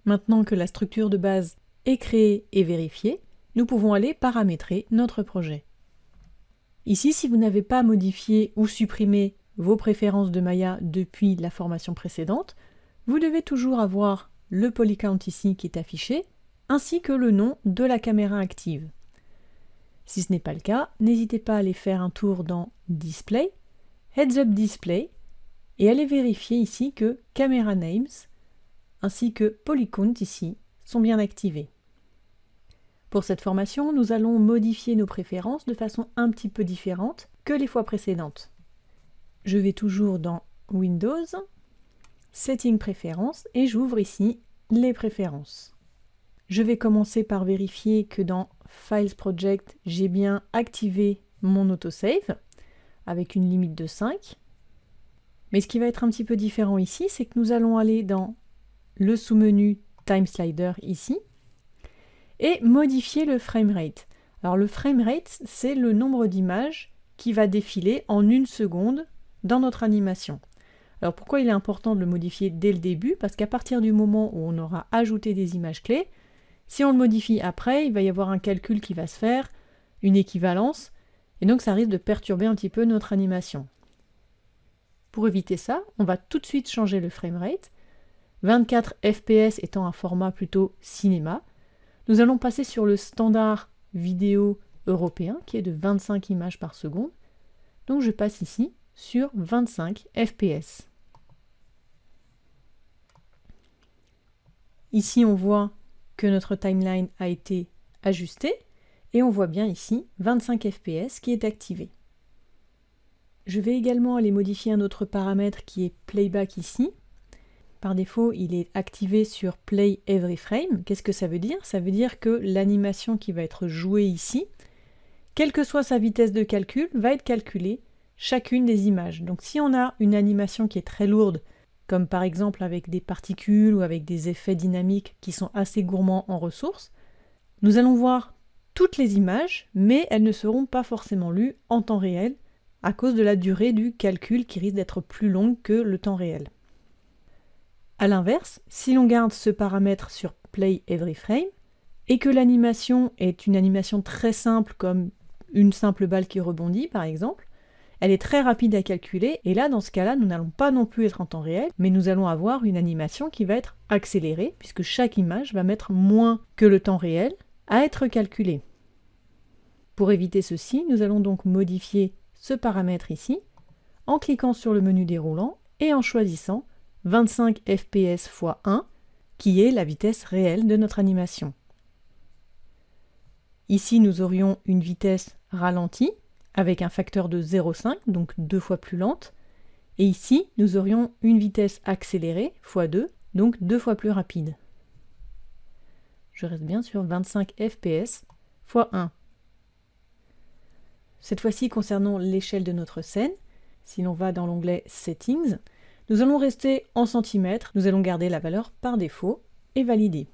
Maintenant que la structure de base est créée et vérifiée, nous pouvons aller paramétrer notre projet. Ici, si vous n'avez pas modifié ou supprimé vos préférences de Maya depuis la formation précédente, vous devez toujours avoir le polycount ici qui est affiché, ainsi que le nom de la caméra active. Si ce n'est pas le cas, n'hésitez pas à aller faire un tour dans Display, Heads Up Display, et allez vérifier ici que Camera Names ainsi que Polycount ici sont bien activés. Pour cette formation, nous allons modifier nos préférences de façon un petit peu différente que les fois précédentes. Je vais toujours dans Windows, Settings préférences et j'ouvre ici les préférences. Je vais commencer par vérifier que dans Files Project, j'ai bien activé mon autosave avec une limite de 5. Mais ce qui va être un petit peu différent ici, c'est que nous allons aller dans le sous-menu Time Slider ici et modifier le framerate. Alors le framerate, c'est le nombre d'images qui va défiler en 1 seconde dans notre animation. Alors pourquoi il est important de le modifier dès le début? Parce qu'à partir du moment où on aura ajouté des images clés, si on le modifie après, il va y avoir un calcul qui va se faire, une équivalence, et donc ça risque de perturber un petit peu notre animation. Pour éviter ça, on va tout de suite changer le framerate. 24 fps étant un format plutôt cinéma, nous allons passer sur le standard vidéo européen qui est de 25 images par seconde. Donc je passe ici sur 25 fps. Ici on voit que notre timeline a été ajustée et on voit bien ici 25 fps qui est activé. Je vais également aller modifier un autre paramètre qui est playback ici. Par défaut, il est activé sur Play Every Frame. Qu'est-ce que ça veut dire? Ça veut dire que l'animation qui va être jouée ici, quelle que soit sa vitesse de calcul, va être calculée chacune des images. Donc si on a une animation qui est très lourde, comme par exemple avec des particules ou avec des effets dynamiques qui sont assez gourmands en ressources, nous allons voir toutes les images, mais elles ne seront pas forcément lues en temps réel à cause de la durée du calcul qui risque d'être plus longue que le temps réel. A l'inverse, si l'on garde ce paramètre sur Play Every Frame, et que l'animation est une animation très simple comme une simple balle qui rebondit par exemple, elle est très rapide à calculer, et là dans ce cas-là, nous n'allons pas non plus être en temps réel, mais nous allons avoir une animation qui va être accélérée, puisque chaque image va mettre moins que le temps réel à être calculée. Pour éviter ceci, nous allons donc modifier ce paramètre ici, en cliquant sur le menu déroulant et en choisissant 25 fps x 1, qui est la vitesse réelle de notre animation. Ici, nous aurions une vitesse ralentie, avec un facteur de 0,5, donc 2 fois plus lente. Et ici, nous aurions une vitesse accélérée, x2, donc 2 fois plus rapide. Je reste bien sur 25 fps x 1. Cette fois-ci, concernant l'échelle de notre scène, si l'on va dans l'onglet Settings, nous allons rester en centimètres, nous allons garder la valeur par défaut et valider.